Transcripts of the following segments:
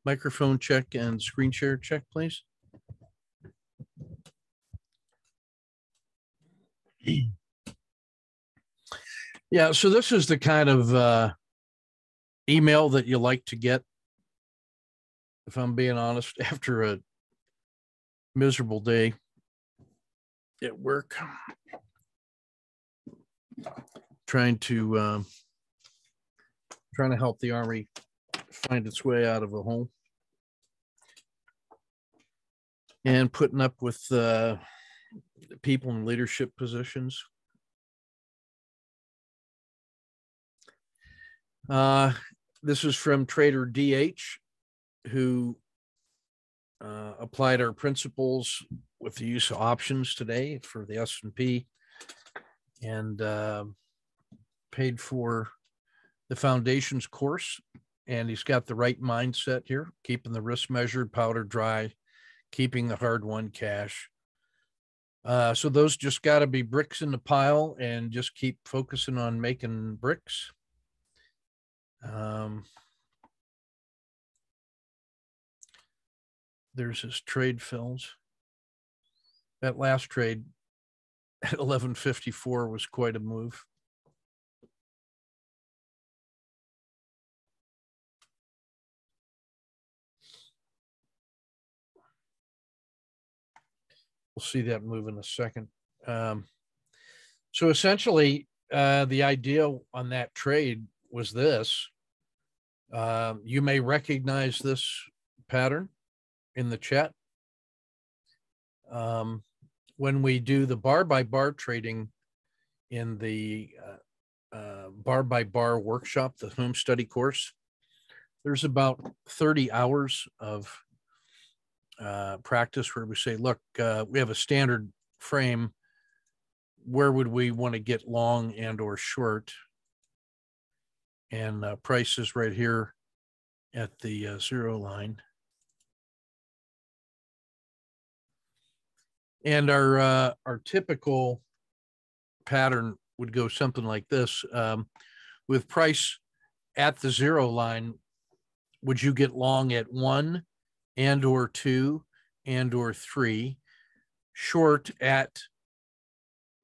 Microphone check and screen share check, please. Yeah, so this is the kind of email that you like to get, if I'm being honest, after a miserable day at work, trying to help the Army find its way out of a hole and putting up with people in leadership positions. This is from Trader DH, who applied our principles with the use of options today for the S&P and paid for the foundations course. And he's got the right mindset here, keeping the risk measured, powder dry, keeping the hard won cash. So those just got to be bricks in the pile and just keep focusing on making bricks. There's his trade fills. That last trade at 1154 was quite a move. We'll see that move in a second. So essentially, the idea on that trade was this. You may recognize this pattern in the chat. When we do the bar by bar trading in the bar by bar workshop, the home study course, there's about 30 hours of practice where we say, look, we have a standard frame. Where would we want to get long and or short? And prices right here at the zero line. And our typical pattern would go something like this. With price at the zero line, would you get long at 1 and or 2 and or 3, short at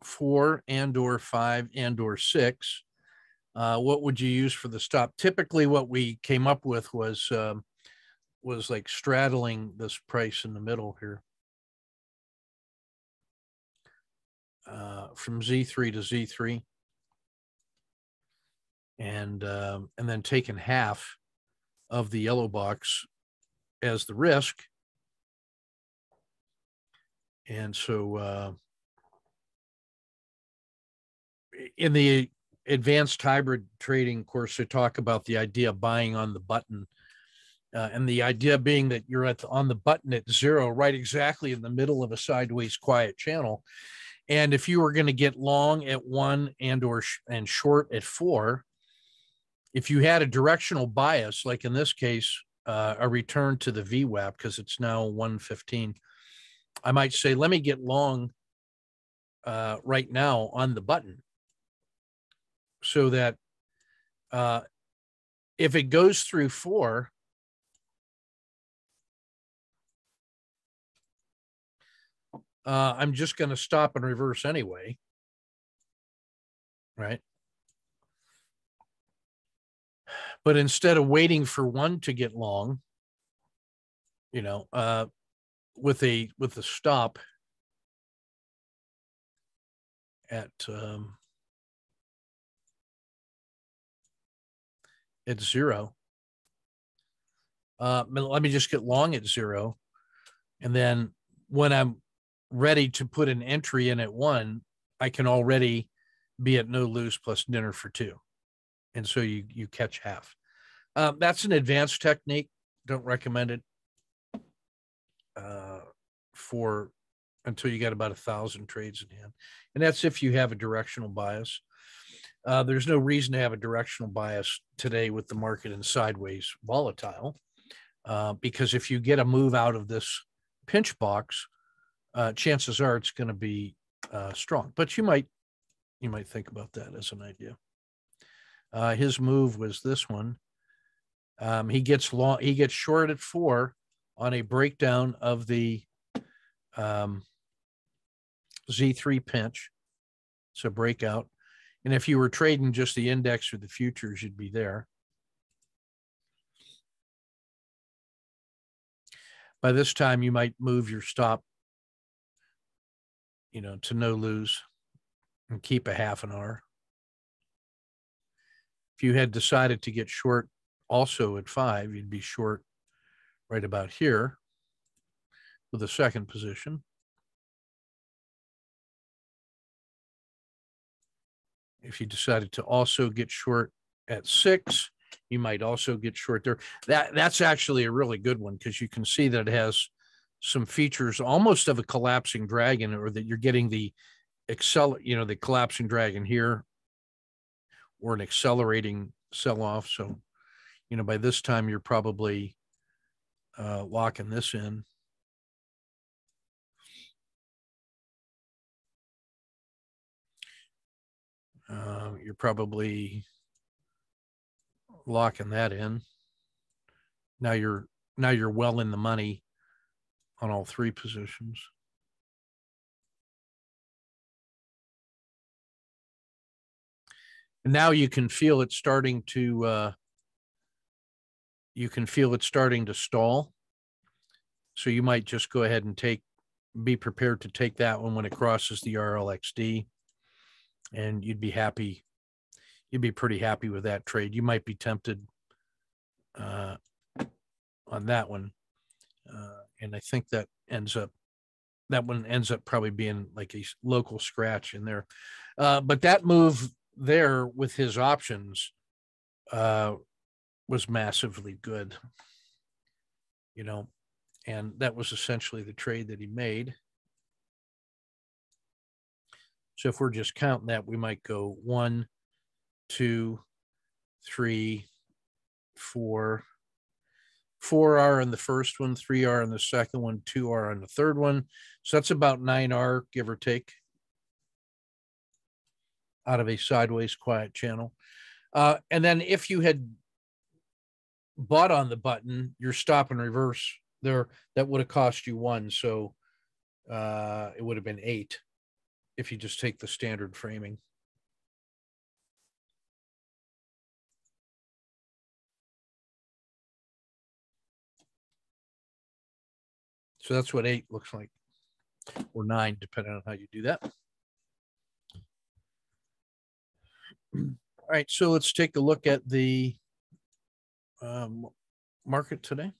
4 and or 5 and or 6? What would you use for the stop? Typically what we came up with was like straddling this price in the middle here. From Z3 to Z3, and then taking half of the yellow box as the risk. And so in the advanced hybrid trading course, they talk about the idea of buying on the button. And the idea being that you're on the button at 0, right exactly in the middle of a sideways quiet channel. And if you were going to get long at 1 and short at 4, if you had a directional bias, like in this case, a return to the VWAP, because it's now 115, I might say, let me get long right now on the button, so that if it goes through 4, I'm just going to stop and reverse anyway, right? But instead of waiting for 1 to get long, you know, with a stop at 0, let me just get long at 0, and then when I'm ready to put an entry in at 1, I can already be at no lose plus dinner for 2. And so you catch half. That's an advanced technique. Don't recommend it for until you got about 1,000 trades in hand. And that's if you have a directional bias. There's no reason to have a directional bias today with the market in sideways volatile, because if you get a move out of this pinch box, chances are it's going to be strong. But you might think about that as an idea. His move was this one, He gets long. He gets short at 4 on a breakdown of the Z3 pinch. It's a breakout. And if you were trading just the index or the futures, you'd be there. By this time, you might move your stop, to no lose and keep a half an hour. If you had decided to get short also at 5, you'd be short right about here with a second position. If you decided to also get short at 6, you might also get short there. That's actually a really good one because you can see that it has some features almost of a collapsing dragon, or that you're getting the the collapsing dragon here, or an accelerating sell-off. So, by this time you're probably locking this in. You're probably locking that in. Now you're well in the money on all 3 positions. And now you can feel it starting to stall. So you might just go ahead and be prepared to take that one when it crosses the RLXD, and you'd be happy. You'd be pretty happy with that trade. You might be tempted on that one. And I think that one ends up probably being like a local scratch in there. But that move there with his options was massively good, and that was essentially the trade that he made. So if we're just counting that, we might go 1, 2, 3, 4. 4R in the first one, 3R in the second one, 2R in the third one. So that's about 9R, give or take, out of a sideways quiet channel. And then if you had bought on the button, your stop and reverse there, that would have cost you 1. So it would have been 8 if you just take the standard framing. So that's what 8 looks like, or 9, depending on how you do that. All right, so let's take a look at the market today.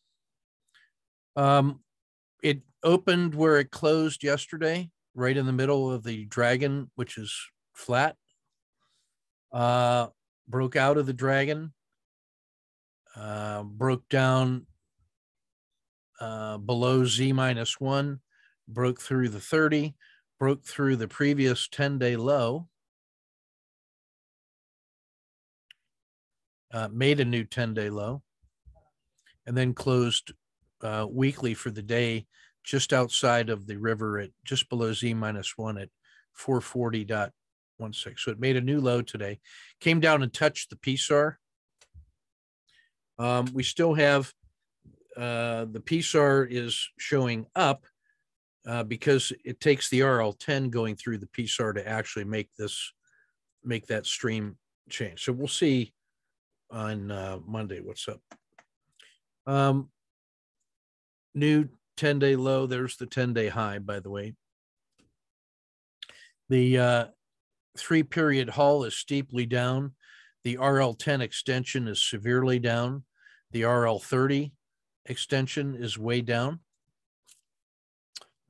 It opened where it closed yesterday, right in the middle of the dragon, which is flat. Broke out of the dragon, broke down below Z-1, broke through the 30, broke through the previous 10-day low, made a new 10-day low, and then closed weekly for the day just outside of the river at just below Z-1 at 440.16. So it made a new low today, came down and touched the PSAR. We still have the PSAR is showing up because it takes the RL10 going through the PSAR to actually make that stream change. So we'll see on Monday what's up. New 10-day low. There's the 10-day high, by the way. The 3-period haul is steeply down. The RL10 extension is severely down. The RL30 extension is way down.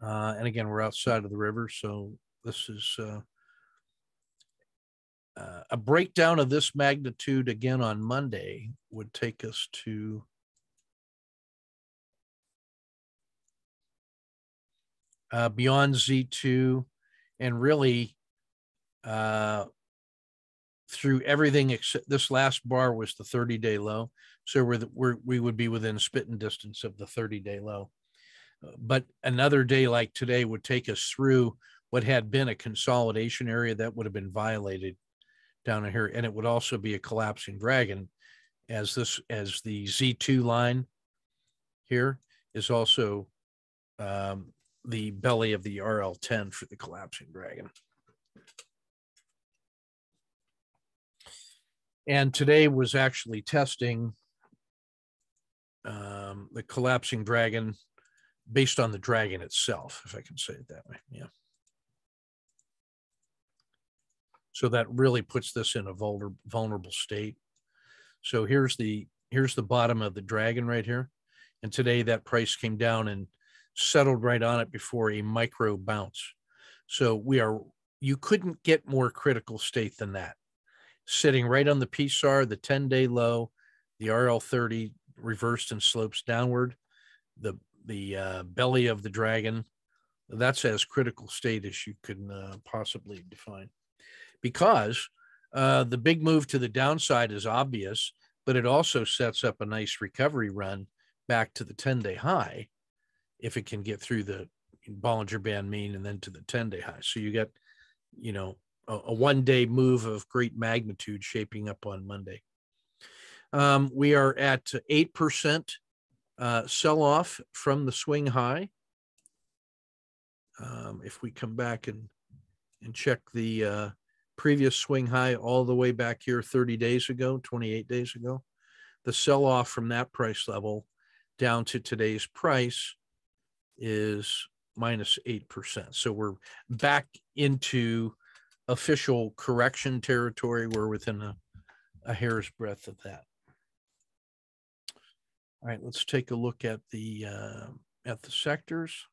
And again, we're outside of the river, so this is a breakdown of this magnitude again on Monday would take us to beyond Z2, and really through everything except this last bar was the 30-day low. So we would be within spitting distance of the 30-day low. But another day like today would take us through what had been a consolidation area that would have been violated down in here. And it would also be a collapsing dragon. as the Z2 line here is also the belly of the RL10 for the collapsing dragon. And today was actually testing the collapsing dragon based on the dragon itself, if I can say it that way. Yeah. So that really puts this in a vulnerable state. So here's the bottom of the dragon right here. And today that price came down and settled right on it before a micro bounce. So you couldn't get more critical state than that. Sitting right on the PSAR, the 10-day low, the RL30 reversed and slopes downward, the belly of the dragon, that's as critical state as you can possibly define. Because the big move to the downside is obvious, but it also sets up a nice recovery run back to the 10-day high if it can get through the Bollinger Band mean and then to the 10-day high. So you get, a one-day move of great magnitude shaping up on Monday. We are at 8% sell-off from the swing high. If we come back and check the previous swing high all the way back here 30 days ago, 28 days ago, the sell-off from that price level down to today's price is minus 8%. So we're back into official correction territory. We're within a hair's breadth of that. All right, let's take a look at the sectors.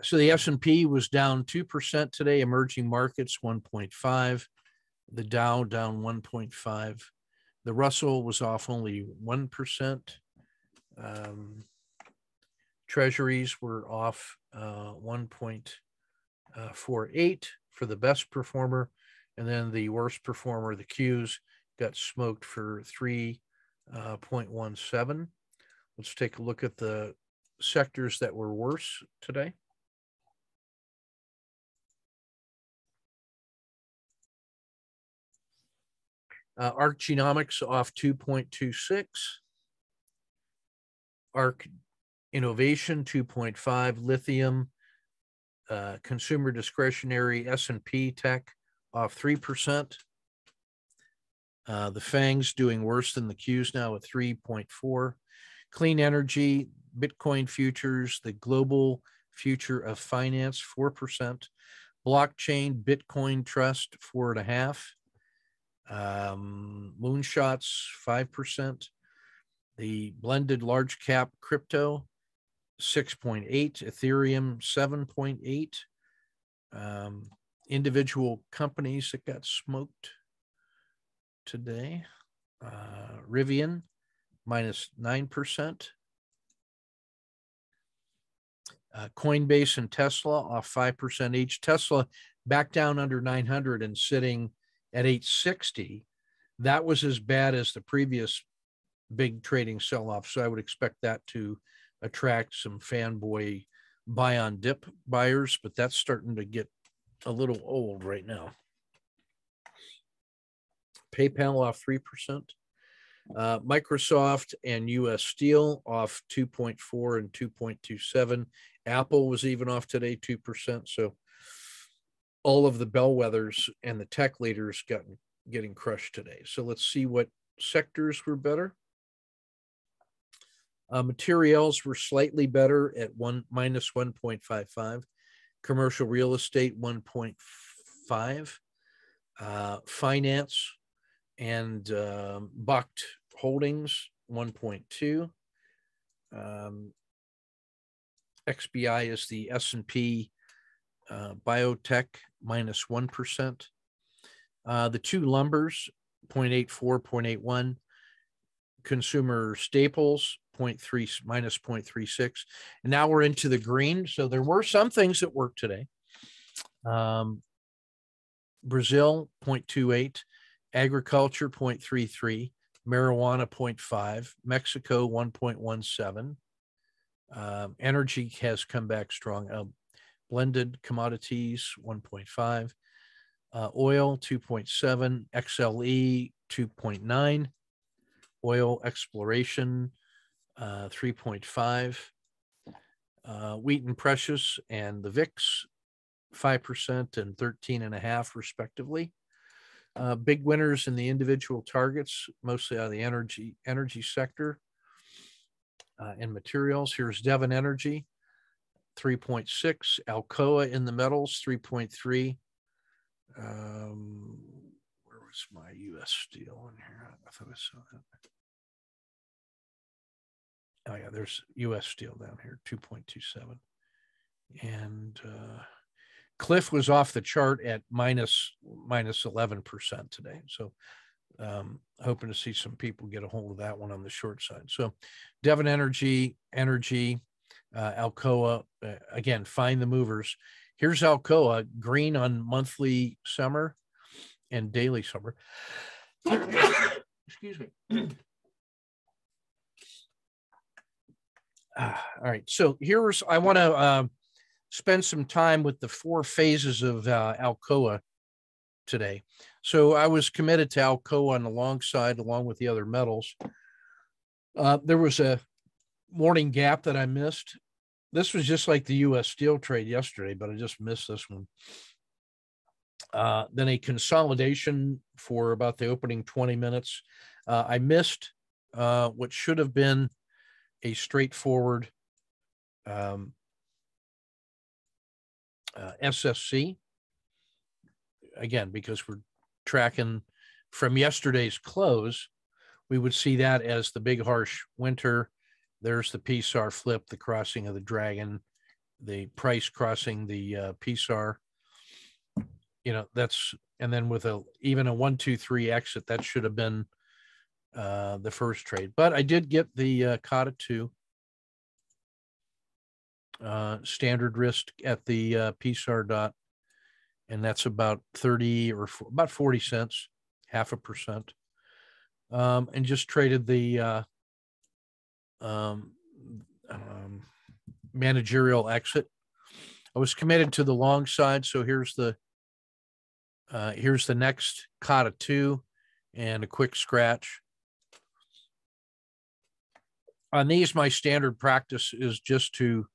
So the S&P was down 2% today. Emerging markets 1.5. The Dow down 1.5. The Russell was off only 1%. Treasuries were off 1.48 for the best performer. And then the worst performer, the Qs, got smoked for 3.17. Let's take a look at the sectors that were worse today. ARC Genomics off 2.26. ARC Innovation 2.5. Lithium, consumer discretionary, S&P Tech off 3%. The FANGs doing worse than the Qs now at 3.4. Clean energy, Bitcoin futures, the global future of finance, 4%. Blockchain, Bitcoin Trust, 4.5%. Moonshots, 5%. The blended large cap crypto, 6.8. Ethereum, 7.8. Individual companies that got smoked today. Rivian, minus 9%. Coinbase and Tesla off 5% each. Tesla back down under 900 and sitting at 860. That was as bad as the previous big trading sell-off. So I would expect that to attract some fanboy buy on dip buyers, but that's starting to get a little old right now. PayPal off 3%. Microsoft and US Steel off 2.4 and 2.27. Apple was even off today, 2%. So all of the bellwethers and the tech leaders getting crushed today. So let's see what sectors were better. Materials were slightly better at minus 1.55. Commercial real estate 1.5. Finance and Bucked Holdings 1.2. XBI is the S&P biotech minus 1%. The two lumbers 0.84, 0.81. Consumer staples 0.3 minus 0.36. And now we're into the green. So there were some things that worked today. Brazil 0.28, agriculture 0.33, marijuana 0.5, Mexico 1.17. Energy has come back strong. Blended commodities 1.5, oil 2.7, XLE 2.9, oil exploration 3.5, wheat and precious and the VIX 5% and 13.5 respectively. Big winners in the individual targets, mostly out of the energy sector and materials. Here's Devon Energy, 3.6. Alcoa in the metals, 3.3. Where was my U.S. Steel in here? I thought I saw that. Oh yeah, there's U.S. Steel down here, 2.27. And Cliff was off the chart at minus 11% today. So hoping to see some people get a hold of that one on the short side. So Devon Energy, Alcoa, again, find the movers. Here's Alcoa, green on monthly summer and daily summer. Excuse me. All right. So I want to spend some time with the 4 phases of Alcoa today. So I was committed to Alcoa on the long side, along with the other metals. There was a morning gap that I missed. This was just like the U.S. Steel trade yesterday, but I just missed this one. Then a consolidation for about the opening 20 minutes. I missed what should have been a straightforward SSC. Again, because we're tracking from yesterday's close, we would see that as the big harsh winter. There's the PSAR flip, the crossing of the dragon, the price crossing the PSAR. That's, and then with even a 1, 2, 3 exit, that should have been the first trade. But I did get the CATA 2 standard risk at the PSAR dot, and that's about 30 or about 40 cents, 0.5%. And just traded the managerial exit. I was committed to the long side, so here's the next CATA 2 and a quick scratch. On these, my standard practice is just to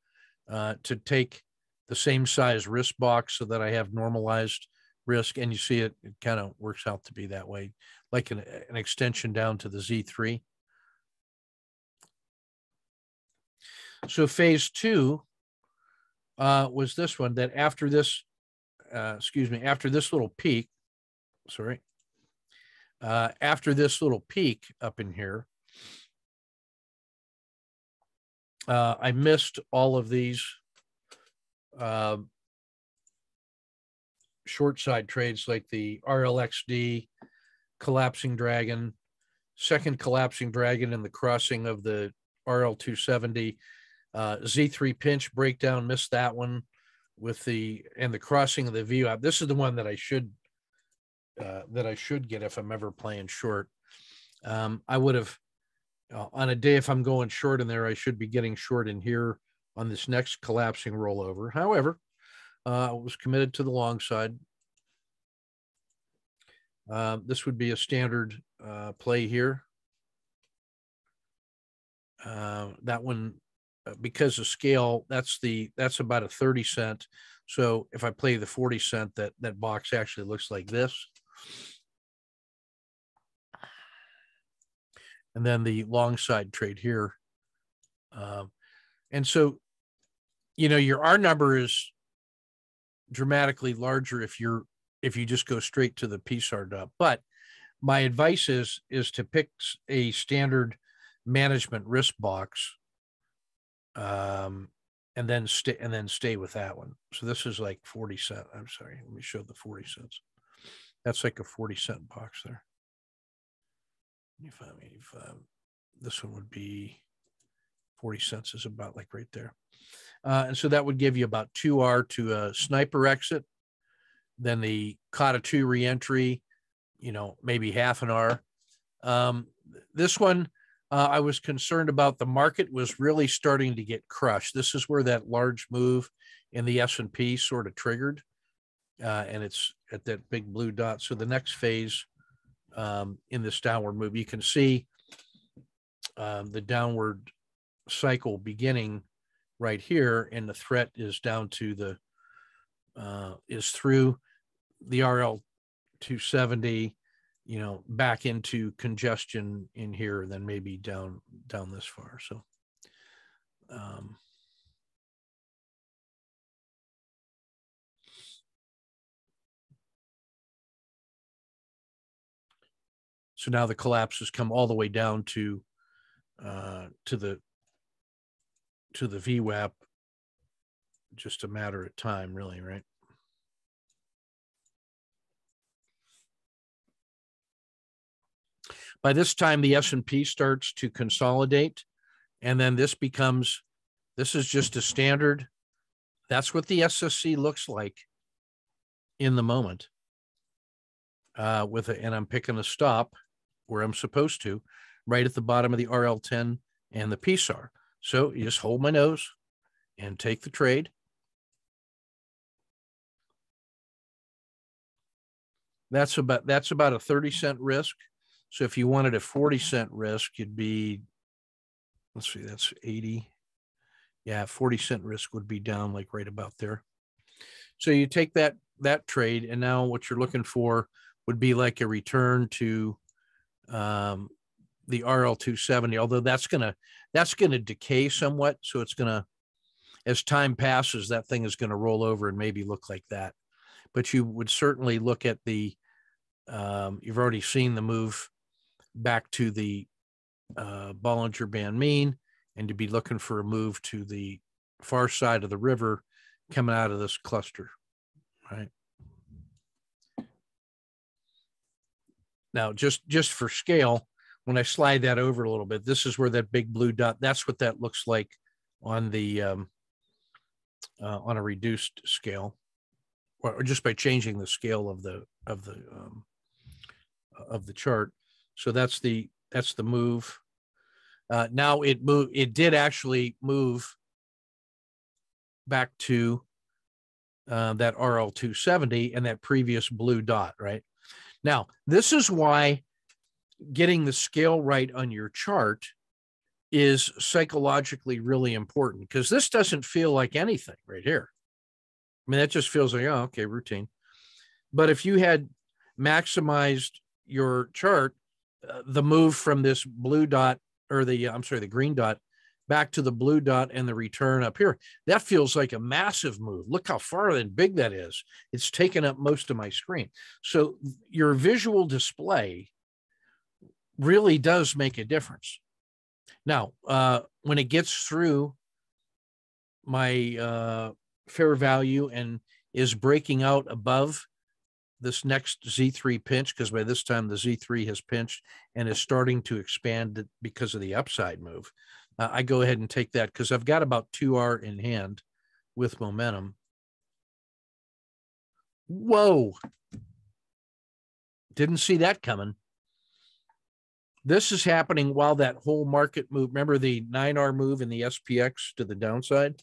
take the same size risk box so that I have normalized risk, and you see it kind of works out to be that way, like an extension down to the Z3. So phase 2 was this one, that after this, after this little peak, after this little peak up in here, I missed all of these short side trades, like the RLXD, collapsing dragon, second collapsing dragon, and the crossing of the RL270, Z3 pinch breakdown, missed that one with the crossing of the VWAP. This is the one that I should get if I'm ever playing short. I would have on a day, if I'm going short in there, I should be getting short in here on this next collapsing rollover. However, I was committed to the long side. This would be a standard play here. That one, because of scale, that's about a 30 cent. So if I play the 40 cent, that box actually looks like this. And then the long side trade here. And so, your R number is dramatically larger if you just go straight to the PSAR dot. But my advice is to pick a standard management risk box, and then stay with that one. So this is like 40 cent. I'm sorry, let me show the 40 cents. That's like a 40 cent box there. 85. This one would be 40 cents, is about like right there. And so that would give you about 2R to a sniper exit. Then the CATA 2 reentry, maybe half an R. this one, I was concerned about. The market was really starting to get crushed. This is where that large move in the S&P sort of triggered, and it's at that big blue dot. So the next phase in this downward move, you can see the downward cycle beginning right here, and the threat is down to the is through the RL 270, back into congestion in here, and then maybe down this far. So so now the collapse has come all the way down to the VWAP, just a matter of time, really, right? By this time, the S&P starts to consolidate, and then this is just a standard. That's what the SSC looks like in the moment. And I'm picking a stop where I'm supposed to, right at the bottom of the RL10 and the PSAR. So you just hold my nose and take the trade. That's about a 30-cent risk. So if you wanted a 40-cent risk, you'd be, let's see, that's 80. Yeah, 40-cent risk would be down like right about there. So you take that trade, and now what you're looking for would be like a return to the RL 270, although that's gonna decay somewhat. So it's gonna, as time passes, that thing is gonna roll over and maybe look like that. But you would certainly look at the you've already seen the move back to the Bollinger Band mean, and to be looking for a move to the far side of the river coming out of this cluster, right? Now, just for scale, when I slide that over a little bit, this is where that big blue dot, that's what that looks like on the on a reduced scale, or just by changing the scale of the chart. So that's the move. Now it did actually move back to that RL 270 and that previous blue dot, right? Now, this is why getting the scale right on your chart is psychologically really important, because this doesn't feel like anything right here. I mean, that just feels like, oh, okay, routine. But if you had maximized your chart, the move from this blue dot, or the green dot, back to the blue dot and the return up here, that feels like a massive move. Look how far and big that is. It's taken up most of my screen. So your visual display really does make a difference. Now, when it gets through my fair value and is breaking out above this next Z3 pinch, because by this time the Z3 has pinched and is starting to expand because of the upside move, I go ahead and take that because I've got about 2R in hand with momentum. Whoa. Didn't see that coming. This is happening while that whole market move, remember the 9R move in the SPX to the downside?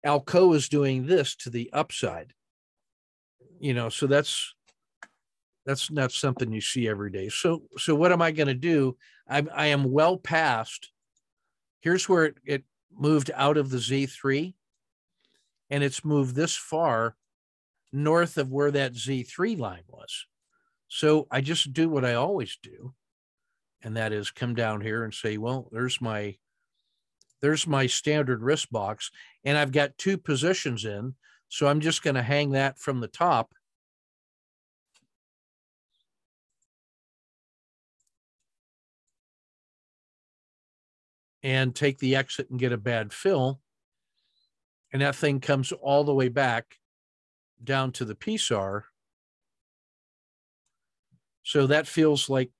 Alcoa is doing this to the upside. So that's not something you see every day. So what am I going to do? I am well past. Here's where it moved out of the Z3, and it's moved this far north of where that Z3 line was. So I just do what I always do, and that is come down here and say, well, there's my standard risk box, and I've got 2 positions in, so I'm just going to hang that from the top. And take the exit and get a bad fill. And that thing comes all the way back down to the PSAR. So that feels like,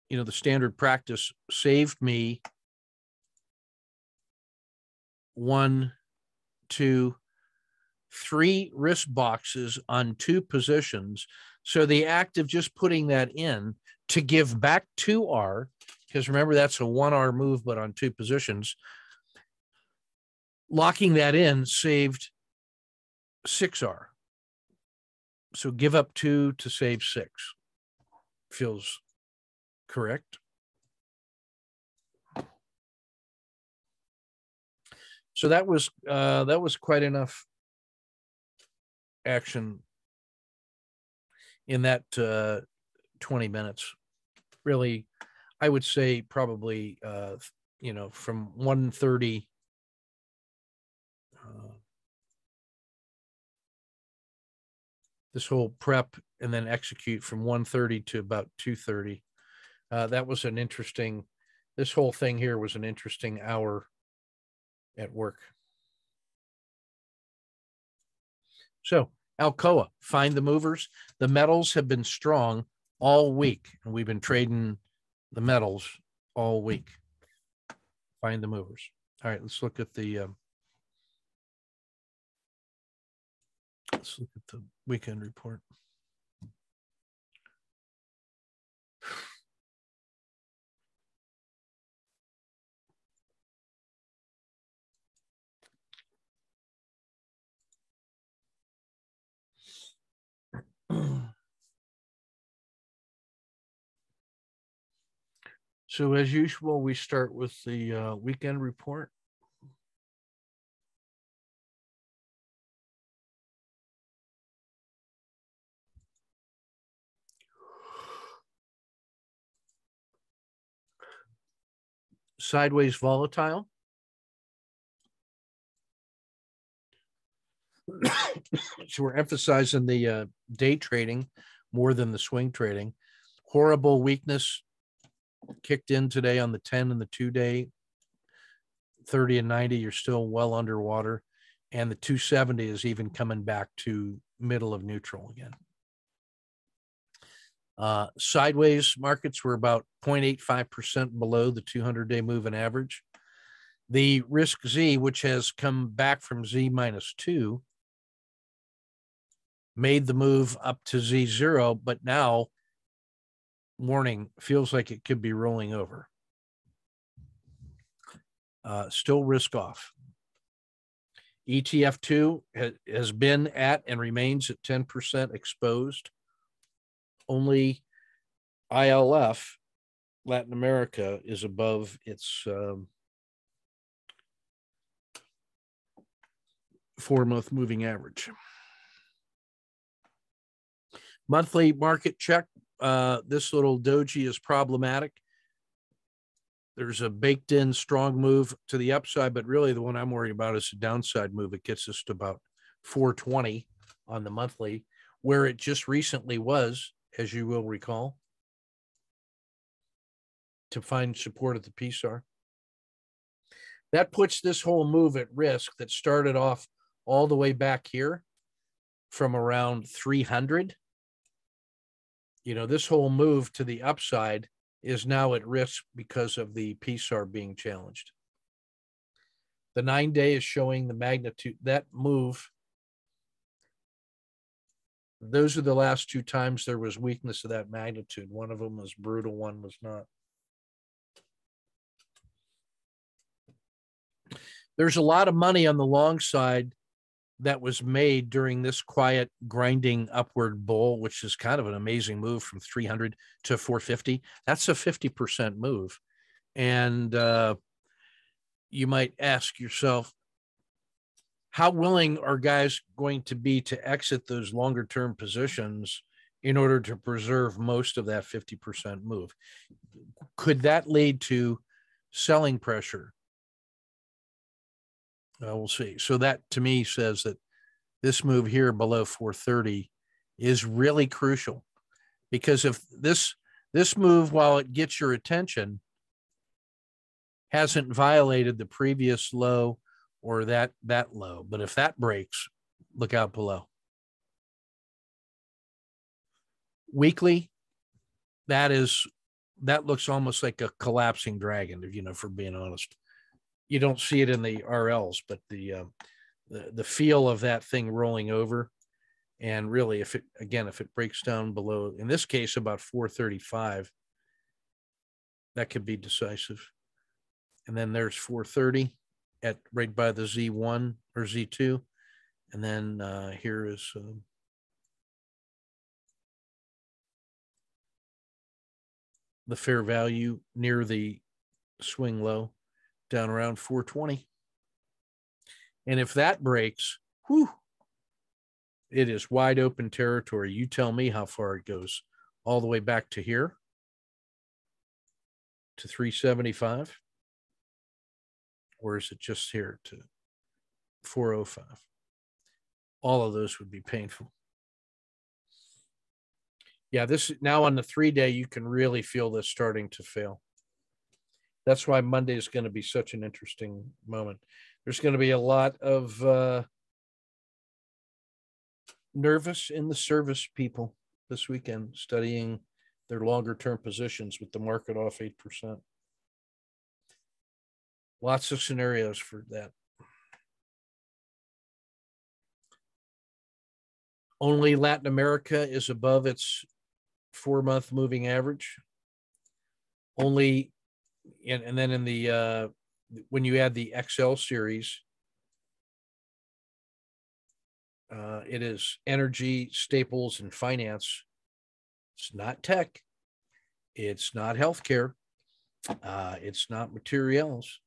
the standard practice saved me 1, 2, 3 risk boxes on 2 positions. So the act of just putting that in to give back 2R because remember, that's a 1R move, but on 2 positions. Locking that in saved 6R. So give up 2 to save 6. Feels correct. So that was quite enough action in that 20 minutes. Really, I would say probably from 1:30 this whole prep and then execute from 1:30 to about 2:30. That was an interesting, this whole thing here was an interesting hour at work. So Alcoa, find the movers. The metals have been strong all week, and we've been trading the metals all week. Find the movers. All right, let's look at the weekend report. So as usual, we start with the weekend report. Sideways volatile. So we're emphasizing the day trading more than the swing trading. Horrible weakness kicked in today on the 10 and the 2-day. 30 and 90, you're still well underwater. And the 270 is even coming back to middle of neutral again. Sideways markets were about 0.85% below the 200-day moving average. The risk Z, which has come back from Z -2, made the move up to Z0, but now, warning, feels like it could be rolling over. Still risk off. ETF2 has been at and remains at 10% exposed. Only ILF, Latin America, is above its 4-month moving average. Monthly market check. This little doji is problematic. There's a baked in strong move to the upside, but really the one I'm worried about is the downside move. It gets us to about 420 on the monthly, where it just recently was, as you will recall, to find support at the PSAR. That puts this whole move at risk that started off all the way back here from around 300. This whole move to the upside is now at risk because of the PSAR being challenged. The 9-day is showing the magnitude. That move, those are the last 2 times there was weakness of that magnitude. One of them was brutal, one was not. There's a lot of money on the long side that was made during this quiet grinding upward bull, which is kind of an amazing move from 300 to 450. That's a 50% move. And you might ask yourself, how willing are guys going to be to exit those longer term positions in order to preserve most of that 50% move? Could that lead to selling pressure? We'll see. So that to me says that this move here below 430 is really crucial, because if this move, while it gets your attention, hasn't violated the previous low or that low, but if that breaks, look out below. Weekly, that looks almost like a collapsing dragon, for being honest. You don't see it in the RLs, but the feel of that thing rolling over, and really, if it breaks down below, in this case, about 435, That could be decisive. And then there's 430 at right by the Z1 or Z2. And then here is the fair value near the swing low down around 420. And if that breaks, whew, it is wide open territory. You tell me how far it goes. All the way back to here to 375? Or is it just here to 405? All of those would be painful. Yeah, this now on the 3-day, you can really feel this starting to fail. That's why Monday is going to be such an interesting moment. There's going to be a lot of nervous in the service people this weekend studying their longer term positions with the market off 8%. Lots of scenarios for that. Only Latin America is above its 4-month moving average. Only, and then in the when you add the XL series, it is energy, staples, and finance. It's not tech. It's not healthcare. It's not materials.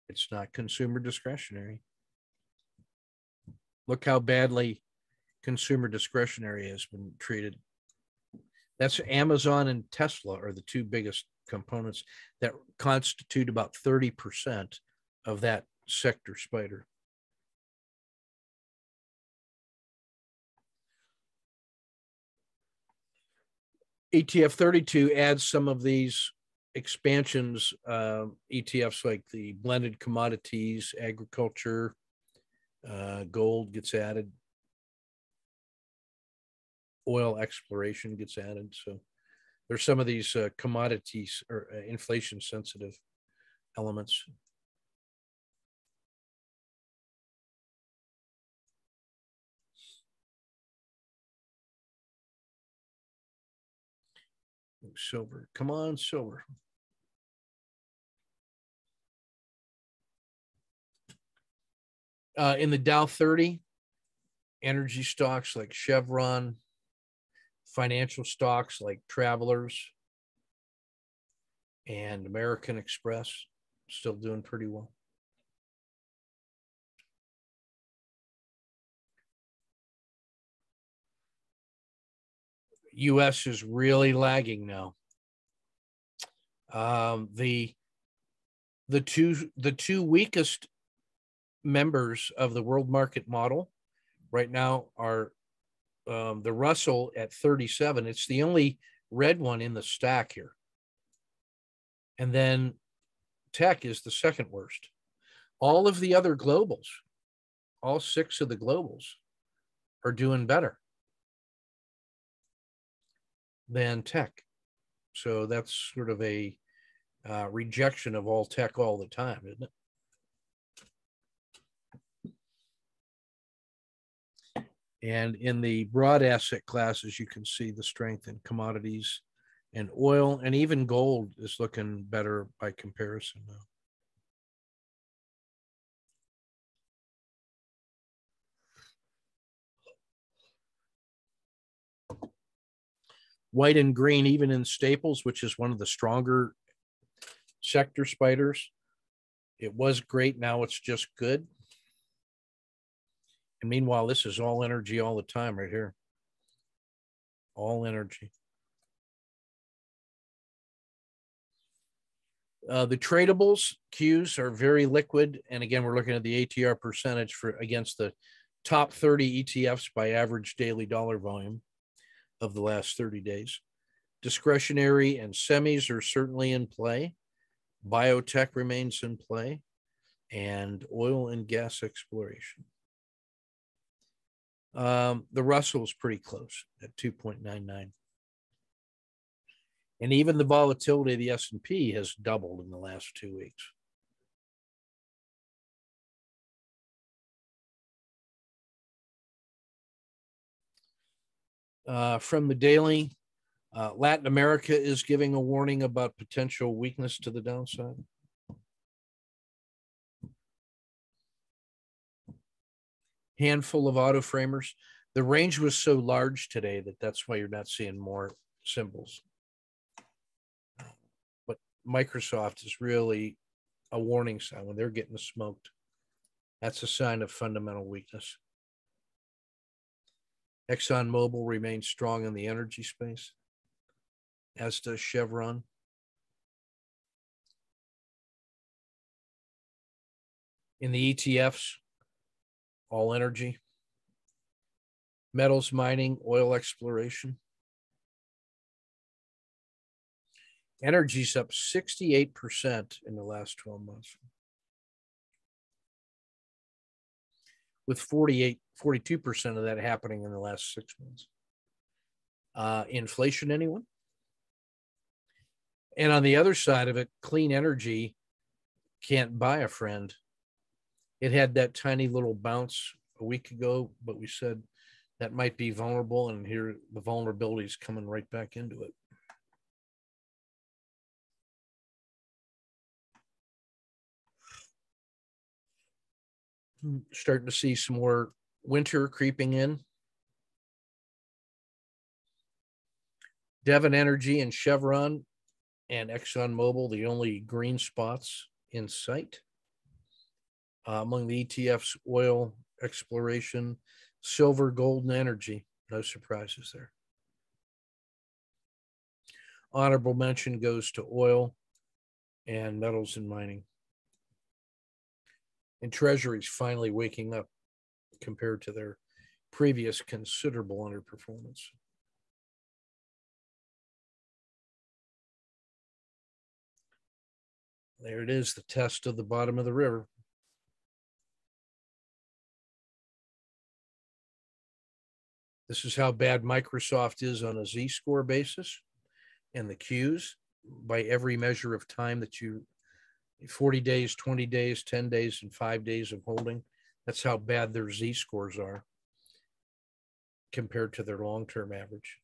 It's not consumer discretionary. Look how badly consumer discretionary has been treated. That's Amazon and Tesla are the two biggest components that constitute about 30% of that sector spider. ETF 32 adds some of these expansions, ETFs like the blended commodities, agriculture, gold gets added, oil exploration gets added. So there's some of these commodities or inflation sensitive elements. Silver, come on, silver. In the Dow 30, energy stocks like Chevron, financial stocks like Travelers and American Express still doing pretty well. US is really lagging now. The two weakest members of the world market model right now are the Russell at 37. It's the only red one in the stack here. And then tech is the second worst. All of the other globals, all 6 of the globals are doing better than tech. So that's sort of a rejection of all tech all the time, isn't it? And in the broad asset classes, you can see the strength in commodities and oil, and even gold is looking better by comparison now. White and green, even in staples, which is one of the stronger sector spiders. It was great. Now it's just good. And meanwhile, this is all energy all the time right here. All energy. The tradables Qs are very liquid. And again, we're looking at the ATR percentage for against the top 30 ETFs by average daily dollar volume of the last 30 days. Discretionary and semis are certainly in play. Biotech remains in play, and oil and gas exploration. The Russell is pretty close at 2.99. And even the volatility of the S&P has doubled in the last 2 weeks. From the daily, Latin America is giving a warning about potential weakness to the downside. Handful of auto framers. The range was so large today that's why you're not seeing more symbols. But Microsoft is really a warning sign when they're getting smoked. That's a sign of fundamental weakness. ExxonMobil remains strong in the energy space, as does Chevron. In the ETFs, all energy, metals mining, oil exploration. Energy's up 68% in the last 12 months. With 42% of that happening in the last 6 months. Inflation, anyone? And on the other side of it, clean energy can't buy a friend. It had that tiny little bounce a week ago, but we said that might be vulnerable, and here the vulnerability is coming right back into it. Starting to see some more winter creeping in. Devon Energy and Chevron and ExxonMobil, the only green spots in sight. Among the ETFs, oil exploration, silver, gold, and energy. No surprises there. Honorable mention goes to oil and metals and mining. And Treasury's finally waking up compared to their previous considerable underperformance. There it is, the test of the bottom of the river. This is how bad Microsoft is on a Z-score basis, and the Qs by every measure of time that you, 40 days, 20 days, 10 days, and 5 days of holding. That's how bad their Z-scores are compared to their long-term average.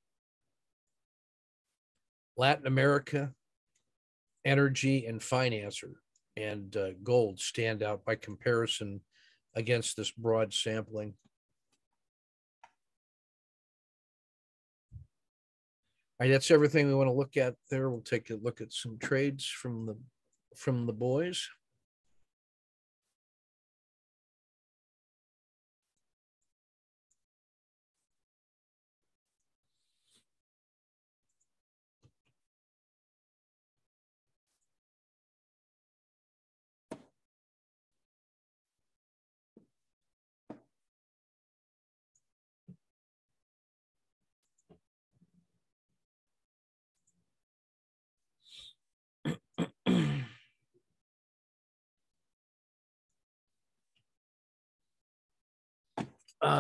Latin America, energy and financer and gold stand out by comparison against this broad sampling. All right, that's everything we want to look at there. We'll take a look at some trades from the boys.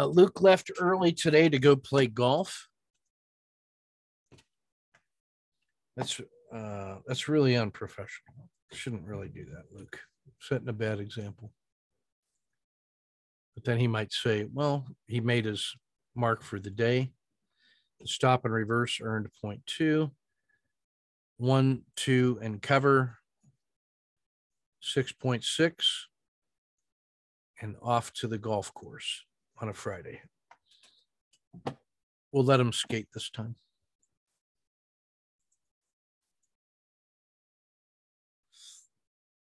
Luke left early today to go play golf. That's really unprofessional. Shouldn't really do that, Luke. Setting a bad example. But then he might say, well, he made his mark for the day. The stop and reverse earned 0.2. 1, 2, and cover 6.6. And off to the golf course on a Friday. We'll let him skate this time.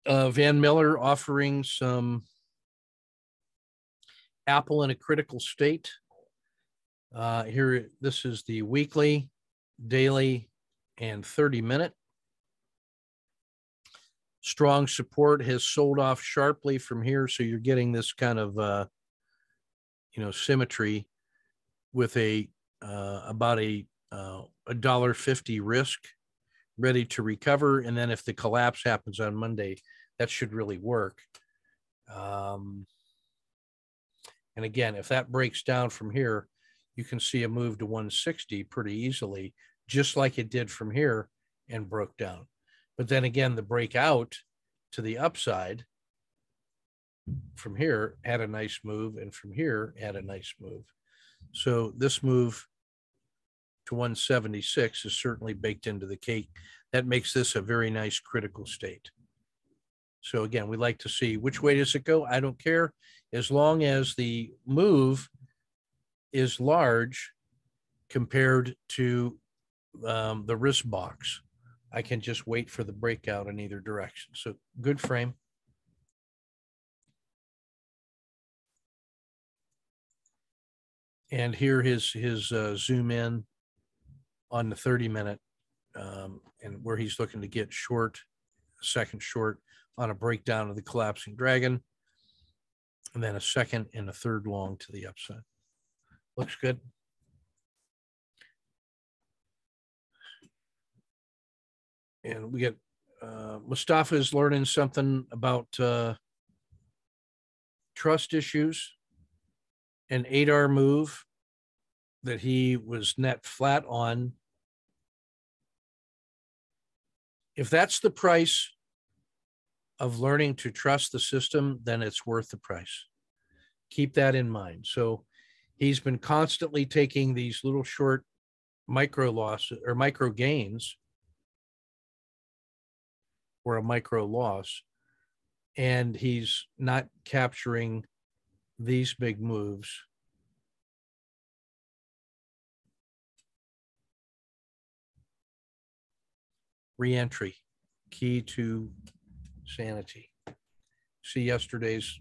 Van Miller offering some Apple in a critical state. Here, this is the weekly, daily, and 30-minute. Strong support has sold off sharply from here, so you're getting this kind of symmetry with about a $1.50 risk ready to recover, and then if the collapse happens on Monday, that should really work. And again, if that breaks down from here, you can see a move to 160 pretty easily, just like it did from here and broke down. But then again, the breakout to the upside from here had a nice move, and from here had a nice move. So this move to 176 is certainly baked into the cake. That makes this a very nice critical state. So again, we like to see which way does it go. I don't care as long as the move is large compared to the risk box. I can just wait for the breakout in either direction. So good frame. And here his zoom in on the 30-minute and where he's looking to get short, second short on a breakdown of the collapsing dragon, and then a second and a third long to the upside. Looks good. And we get Mustafa is learning something about trust issues, an 8R move that he was net flat on. If that's the price of learning to trust the system, then it's worth the price. Keep that in mind. So he's been constantly taking these little short micro losses or micro gains or a micro loss, and he's not capturing these big moves. Re-entry, key to sanity. See yesterday's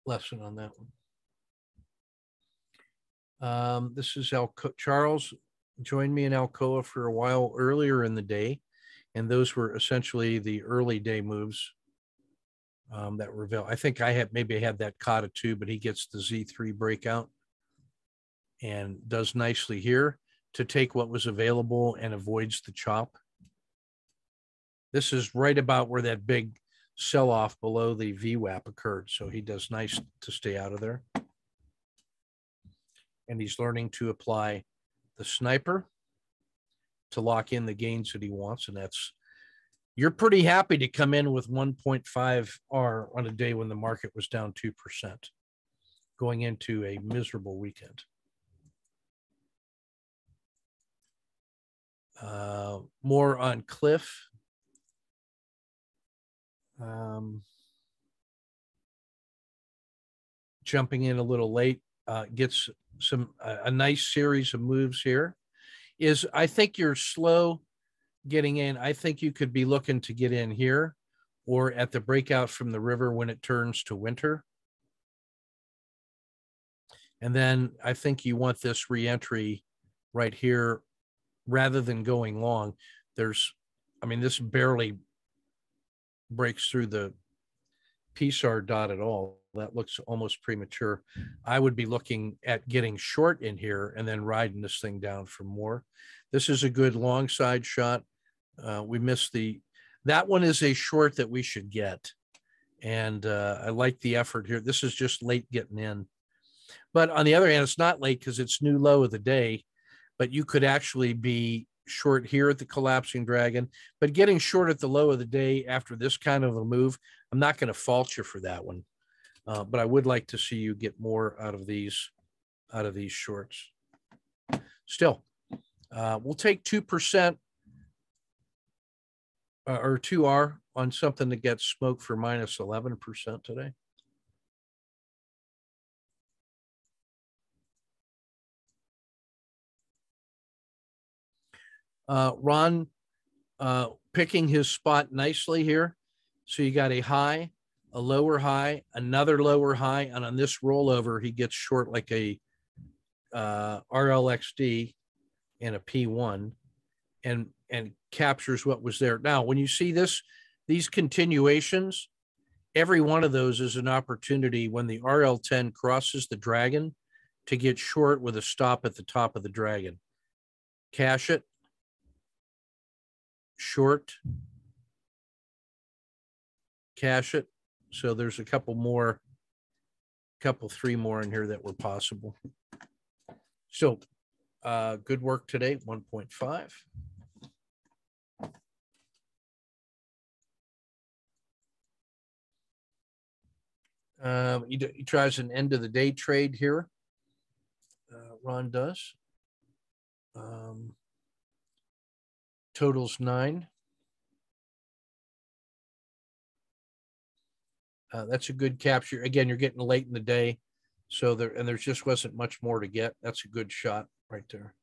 lesson on that one. This is Charles joined me in Alcoa for a while earlier in the day, and those were essentially the early day moves that were available. I think I had that Kata too, but he gets the Z3 breakout and does nicely here to take what was available and avoids the chop. This is right about where that big sell-off below the VWAP occurred. So he does nice to stay out of there. And he's learning to apply the sniper to lock in the gains that he wants. And you're pretty happy to come in with 1.5 R on a day when the market was down 2%, going into a miserable weekend. More on Cliff. Jumping in a little late, gets a nice series of moves here. I think you're slow getting in. I think you could be looking to get in here or at the breakout from the river when it turns to winter. And then I think you want this re-entry right here rather than going long. This barely breaks through the PSAR dot at all. That looks almost premature. I would be looking at getting short in here and then riding this thing down for more. This is a good long side shot. We missed that one is a short that we should get. And I like the effort here. This is just late getting in. But on the other hand, it's not late because it's new low of the day, but you could actually be short here at the collapsing dragon, but getting short at the low of the day after this kind of a move, I'm not going to fault you for that one. But I would like to see you get more out of these shorts. Still, we'll take 2% or 2R on something that gets smoked for minus 11% today. Ron picking his spot nicely here. So you got a high, a lower high, another lower high, and on this rollover, he gets short like a RLXD and a P1 and captures what was there. Now, when you see these continuations, every one of those is an opportunity when the RL10 crosses the dragon to get short with a stop at the top of the dragon. Cash it, short, cash it. So there's a couple three more in here that were possible. So good work today, 1.5. He tries an end of the day trade here. Ron does. Totals 9. That's a good capture. Again, you're getting late in the day, so there just wasn't much more to get. That's a good shot right there.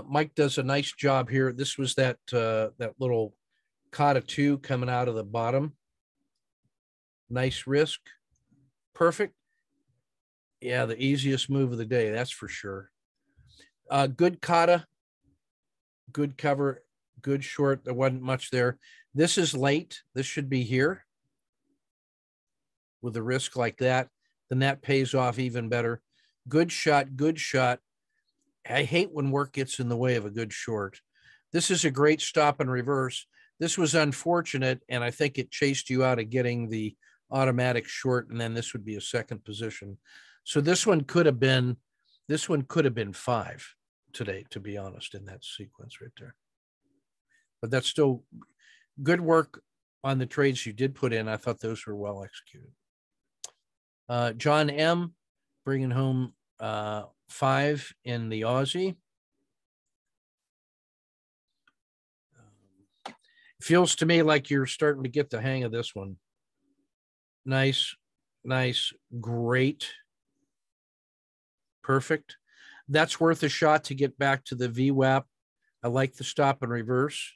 Mike does a nice job here. This was that little Kata 2 coming out of the bottom. Nice risk. Perfect. Yeah, the easiest move of the day, that's for sure. Good Kata, good cover, good short. There wasn't much there. This is late. This should be here. With a risk like that, then that pays off even better. Good shot, good shot. I hate when work gets in the way of a good short. This is a great stop and reverse. This was unfortunate, and I think it chased you out of getting the automatic short, and then this would be a second position. So this one could have been 5 today, to be honest, in that sequence right there. But that's still good work on the trades you did put in. I thought those were well executed. John M. bringing home 5 in the Aussie. Feels to me like you're starting to get the hang of this one. Nice, great, perfect. That's worth a shot to get back to the VWAP. I like the stop and reverse.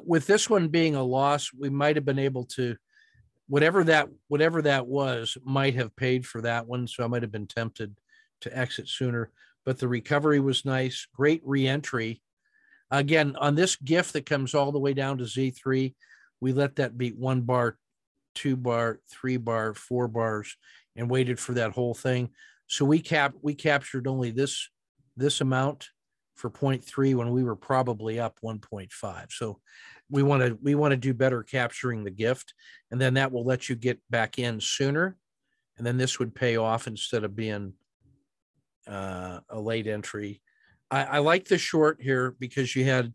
With this one being a loss, we might have been able to, whatever that was, might have paid for that one. So I might have been tempted to exit sooner. But the recovery was nice. Great re-entry. Again, on this GIF that comes all the way down to Z3, we let that beat 1 bar, 2 bar, 3 bar, 4 bars, and waited for that whole thing. So we captured only this amount for 0.3 when we were probably up 1.5. So we want to do better capturing the gift, and then that will let you get back in sooner, and then this would pay off instead of being a late entry. I like the short here because you had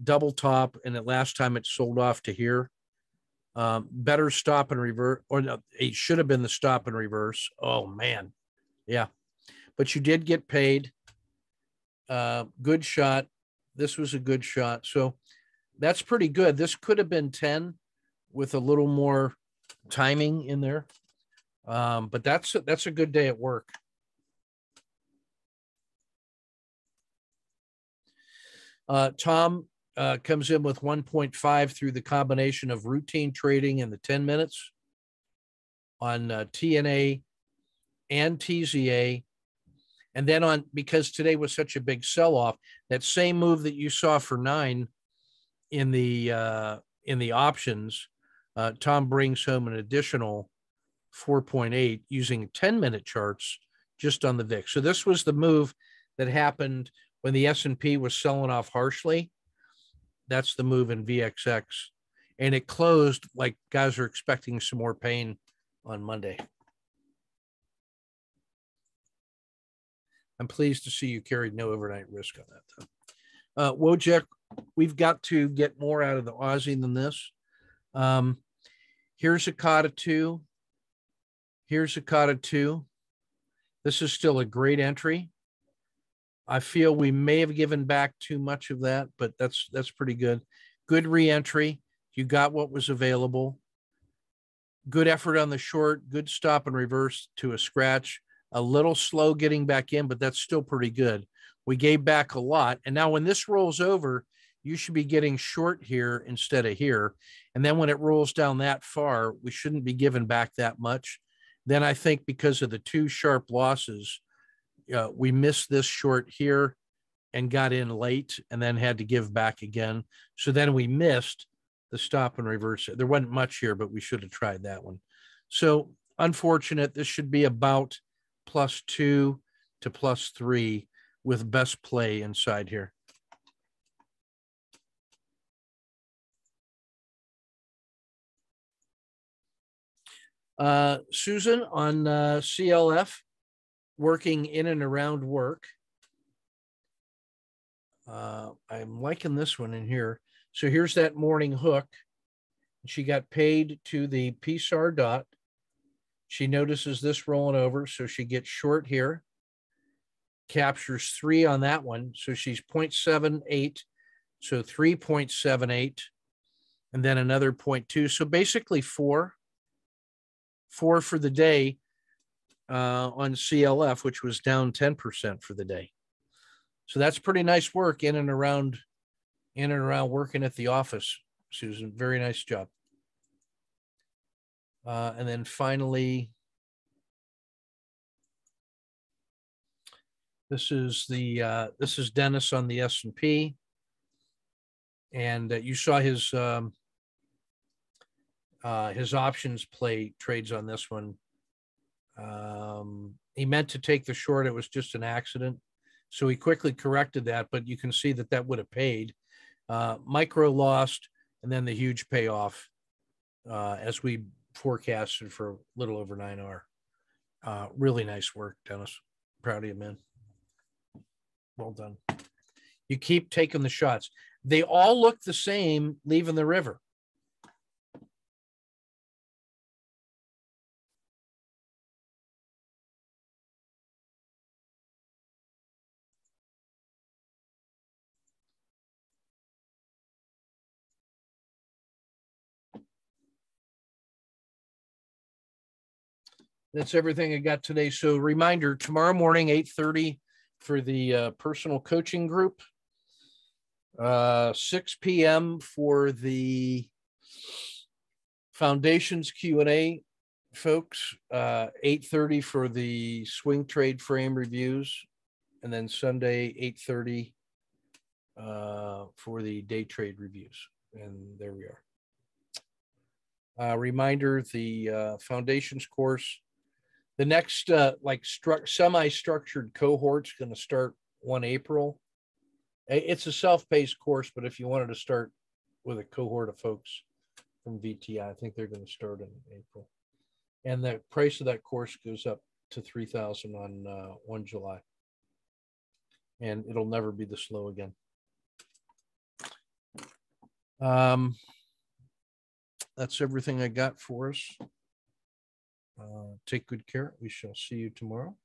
double top, and the last time it sold off to here. Better stop and reverse, or no, it should have been the stop and reverse. Oh man, yeah, but you did get paid. Good shot. This was a good shot. So that's pretty good. This could have been 10 with a little more timing in there. But that's a good day at work. Tom comes in with 1.5 through the combination of routine trading in the 10 minutes on TNA and TZA. And then because today was such a big sell-off, that same move that you saw for 9 in the options, Tom brings home an additional 4.8 using 10-minute charts just on the VIX. So this was the move that happened when the S&P was selling off harshly. That's the move in VXX. And it closed like guys are expecting some more pain on Monday. I'm pleased to see you carried no overnight risk on that, though. Wojciech, we've got to get more out of the Aussie than this. Here's a Kata 2. Here's a Kata 2. This is still a great entry. I feel we may have given back too much of that, but that's pretty good. Good re-entry. You got what was available. Good effort on the short. Good stop and reverse to a scratch. A little slow getting back in, but that's still pretty good. We gave back a lot. And now when this rolls over, you should be getting short here instead of here. And then when it rolls down that far, we shouldn't be giving back that much. Then I think because of the 2 sharp losses, we missed this short here and got in late and then had to give back again. So then we missed the stop and reverse. There wasn't much here, but we should have tried that one. So unfortunate. This should be about +2 to +3 with best play inside here. Susan on CLF, working in and around work. I'm liking this one in here. So here's that morning hook. She got paid to the PSAR dot. She notices this rolling over, so she gets short here. Captures 3 on that one, so she's 0.78, so 3.78, and then another 0.2. So basically 4 for the day on CLF, which was down 10% for the day. So that's pretty nice work in and around working at the office, Susan. Very nice job. And then finally, this is Dennis on the S&P, and you saw his options play trades on this one. He meant to take the short; it was just an accident, so he quickly corrected that. But you can see that would have paid. Micro lost, and then the huge payoff as we forecasted for a little over 9R. Really nice work, Dennis. Proud of you, man. Well done. You keep taking the shots. They all look the same leaving the river. That's everything I got today. So reminder, tomorrow morning, 8:30 for the personal coaching group. 6 p.m. for the foundations Q&A, folks. 8:30 for the swing trade frame reviews. And then Sunday, 8:30 for the day trade reviews. And there we are. Reminder, the foundations course, the next semi-structured cohort's going to start 1 April. It's a self-paced course, but if you wanted to start with a cohort of folks from VTI, I think they're going to start in April. And the price of that course goes up to $3,000 on 1 July. And it'll never be this low again. That's everything I got for us. Take good care. We shall see you tomorrow.